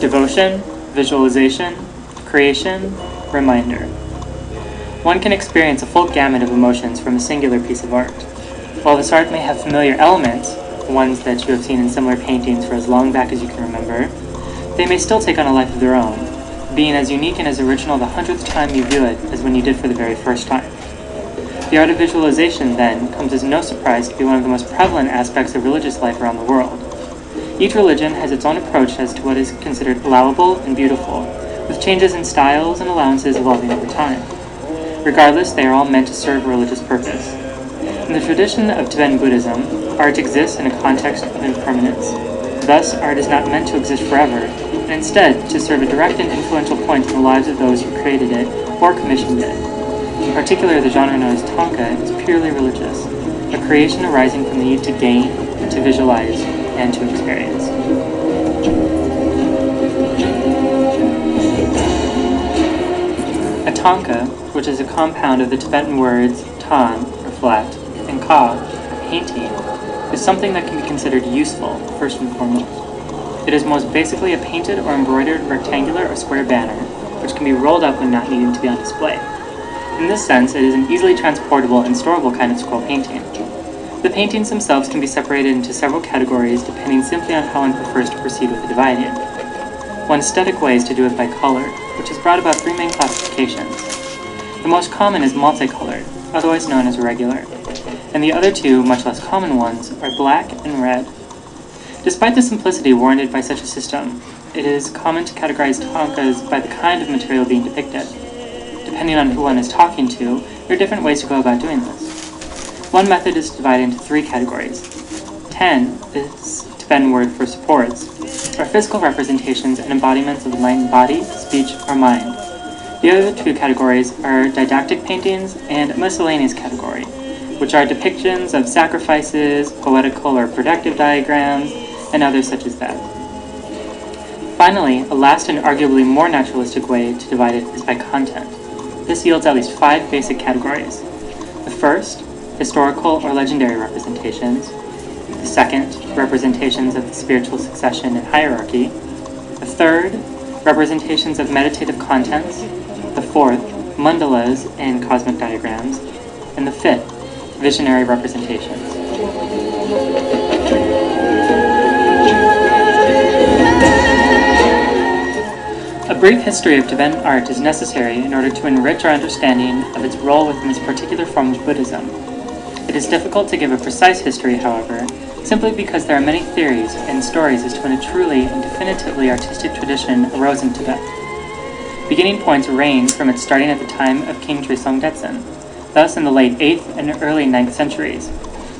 devotion, visualization, creation, reminder. One can experience a full gamut of emotions from a singular piece of art. While this art may have familiar elements, ones that you have seen in similar paintings for as long back as you can remember, they may still take on a life of their own, being as unique and as original the 100th time you view it as when you did for the very first time. The art of visualization, then, comes as no surprise to be one of the most prevalent aspects of religious life around the world. Each religion has its own approach as to what is considered allowable and beautiful, with changes in styles and allowances evolving over time. Regardless, they are all meant to serve a religious purpose. In the tradition of Tibetan Buddhism, art exists in a context of impermanence. Thus, art is not meant to exist forever, and instead to serve a direct and influential point in the lives of those who created it or commissioned it. In particular, the genre known as Thangka is purely religious, a creation arising from the need to gain, to visualize, and to experience. A thangka, which is a compound of the Tibetan words tan, or flat, and ka, or painting, is something that can be considered useful, first and foremost. It is most basically a painted or embroidered rectangular or square banner, which can be rolled up when not needing to be on display. In this sense, it is an easily transportable and storable kind of scroll painting. The paintings themselves can be separated into several categories depending simply on how one prefers to proceed with the dividing. One aesthetic way is to do it by color, which has brought about 3 main classifications. The most common is multicolored, otherwise known as regular, and the other 2, much less common ones, are black and red. Despite the simplicity warranted by such a system, it is common to categorize thangkas by the kind of material being depicted. Depending on who one is talking to, there are different ways to go about doing this. One method is to divide into 3 categories. Ten is the Tibetan word for supports, are physical representations and embodiments of enlightened body, speech, or mind. The other 2 categories are didactic paintings and a miscellaneous category, which are depictions of sacrifices, poetical or productive diagrams, and others such as that. Finally, a last and arguably more naturalistic way to divide it is by content. This yields at least 5 basic categories. The first, historical or legendary representations. The second, representations of the spiritual succession and hierarchy. The third, representations of meditative contents. The fourth, mandalas and cosmic diagrams. And the fifth, visionary representations. A brief history of Tibetan art is necessary in order to enrich our understanding of its role within this particular form of Buddhism. It is difficult to give a precise history, however, simply because there are many theories and stories as to when a truly and definitively artistic tradition arose in Tibet. Beginning points range from its starting at the time of King Trisong Detsen, thus in the late 8th and early 9th centuries,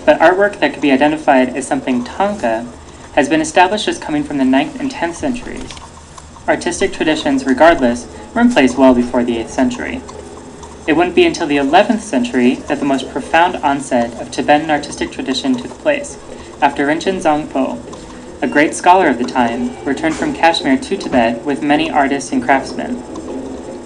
but artwork that could be identified as something thangka has been established as coming from the 9th and 10th centuries. Artistic traditions, regardless, were in place well before the 8th century. It wouldn't be until the 11th century that the most profound onset of Tibetan artistic tradition took place, after Rinchen Zangpo, a great scholar of the time, returned from Kashmir to Tibet with many artists and craftsmen.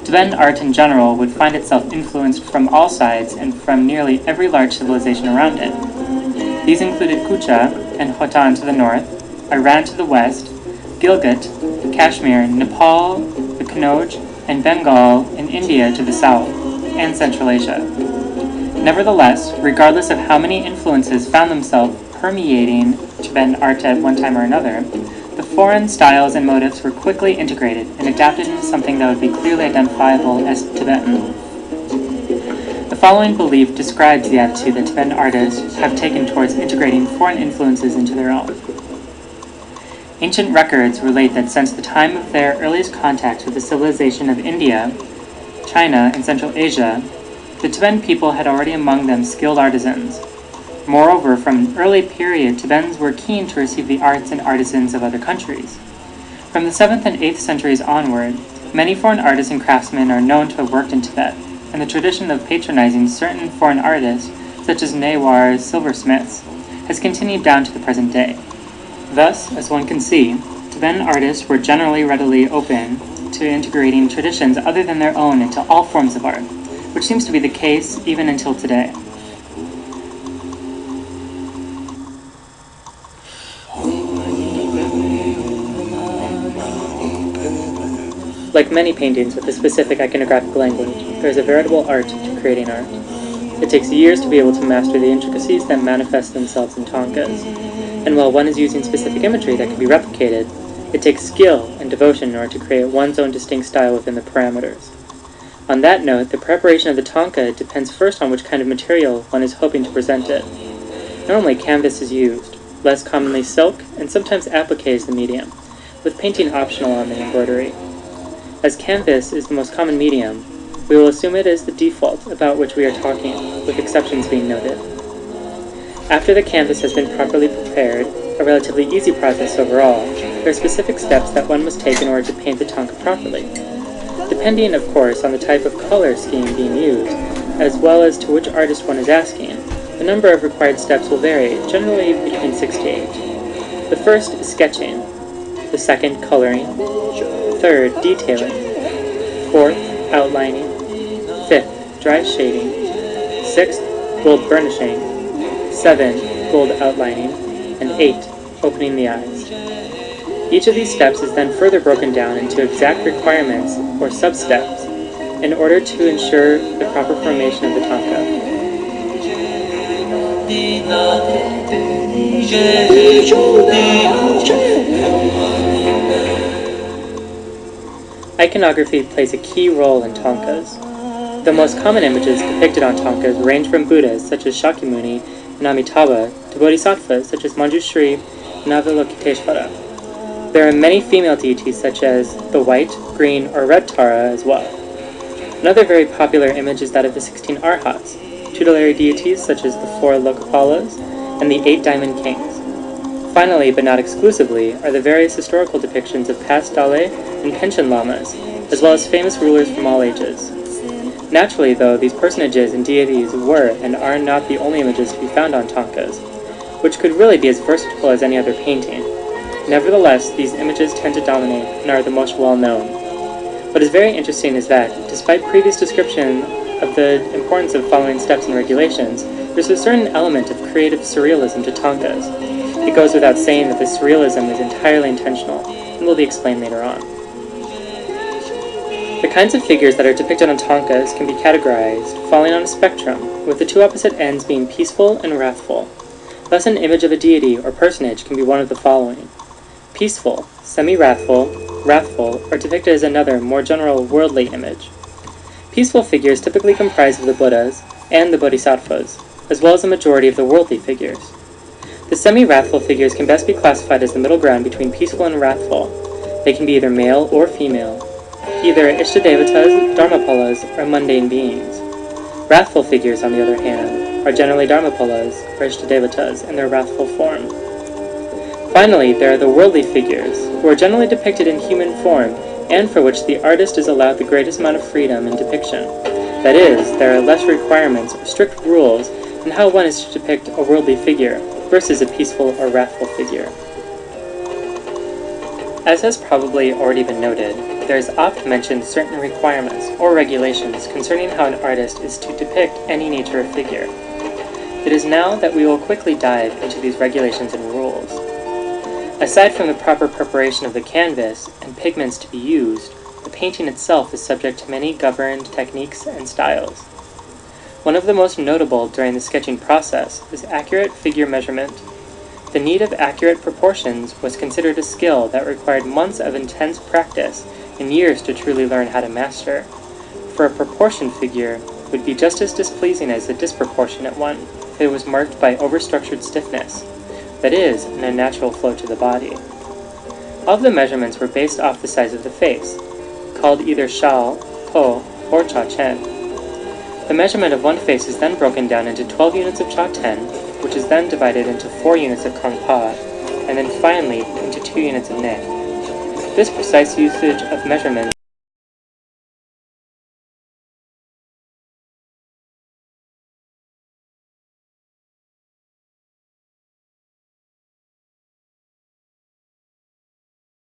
Tibetan art in general would find itself influenced from all sides and from nearly every large civilization around it. These included Kucha and Khotan to the north, Iran to the west, Gilgit, Kashmir, Nepal, the Kanauj, and Bengal in India to the south, and Central Asia. Nevertheless, regardless of how many influences found themselves permeating Tibetan art at one time or another, the foreign styles and motifs were quickly integrated and adapted into something that would be clearly identifiable as Tibetan. The following belief describes the attitude that Tibetan artists have taken towards integrating foreign influences into their own. Ancient records relate that since the time of their earliest contact with the civilization of India, China, and Central Asia, the Tibetan people had already among them skilled artisans. Moreover, from an early period, Tibetans were keen to receive the arts and artisans of other countries. From the 7th and 8th centuries onward, many foreign artists and craftsmen are known to have worked in Tibet, and the tradition of patronizing certain foreign artists, such as Newars silversmiths, has continued down to the present day. Thus, as one can see, Tibetan artists were generally readily open to integrating traditions other than their own into all forms of art, which seems to be the case even until today. Like many paintings with a specific iconographic language, there is a veritable art to creating art. It takes years to be able to master the intricacies that manifest themselves in tankas, and while one is using specific imagery that can be replicated, it takes skill and devotion in order to create one's own distinct style within the parameters. On that note, the preparation of the tanka depends first on which kind of material one is hoping to present it. Normally, canvas is used, less commonly silk, and sometimes applique is the medium, with painting optional on the embroidery. As canvas is the most common medium, we will assume it is the default about which we are talking, with exceptions being noted. After the canvas has been properly prepared, a relatively easy process overall, there are specific steps that one must take in order to paint the tanka properly. Depending, of course, on the type of color scheme being used, as well as to which artist one is asking, the number of required steps will vary, generally between 6 to 8. The first is sketching, the second coloring, third detailing, fourth outlining, fifth dry shading, sixth gold burnishing, 7 gold outlining, and 8 opening the eyes. Each of these steps is then further broken down into exact requirements or sub-steps in order to ensure the proper formation of the tanka. Iconography plays a key role in tankas. The most common images depicted on tankas range from Buddhas such as Shakyamuni and Amitabha to bodhisattvas such as Manjushri and Avalokiteshvara. There are many female deities such as the white, green, or red Tara as well. Another very popular image is that of the 16 Arhats, tutelary deities such as the 4 Lokapalas and the 8 Diamond Kings. Finally, but not exclusively, are the various historical depictions of past Dale and Pension Lamas, as well as famous rulers from all ages. Naturally, though, these personages and deities were and are not the only images to be found on tankas, which could really be as versatile as any other painting. Nevertheless, these images tend to dominate and are the most well-known. What is very interesting is that, despite previous description of the importance of following steps and regulations, there's a certain element of creative surrealism to tankas. It goes without saying that this surrealism is entirely intentional, and will be explained later on. The kinds of figures that are depicted on tankas can be categorized falling on a spectrum, with the two opposite ends being peaceful and wrathful. Thus, an image of a deity or personage can be one of the following. Peaceful, semi-wrathful, wrathful are depicted as another, more general, worldly image. Peaceful figures typically comprise of the Buddhas and the Bodhisattvas, as well as a majority of the worldly figures. The semi-wrathful figures can best be classified as the middle ground between peaceful and wrathful. They can be either male or female, either Ishtadevatas, Dharmapalas, or mundane beings. Wrathful figures, on the other hand, are generally Dharmapalas or Ishtadevatas in their wrathful form. Finally, there are the worldly figures, who are generally depicted in human form, and for which the artist is allowed the greatest amount of freedom in depiction. That is, there are less requirements or strict rules in how one is to depict a worldly figure versus a peaceful or wrathful figure. As has probably already been noted, there is oft mentioned certain requirements or regulations concerning how an artist is to depict any nature of figure. It is now that we will quickly dive into these regulations and rules. Aside from the proper preparation of the canvas and pigments to be used, the painting itself is subject to many governed techniques and styles. One of the most notable during the sketching process is accurate figure measurement. The need of accurate proportions was considered a skill that required months of intense practice and years to truly learn how to master. For a proportion figure would be just as displeasing as a disproportionate one if it was marked by overstructured stiffness, that is, an unnatural flow to the body. All of the measurements were based off the size of the face, called either shao, po, or cha-chen. The measurement of one face is then broken down into 12 units of cha-ten, which is then divided into 4 units of kong-pa, and then finally into 2 units of ne. This precise usage of measurements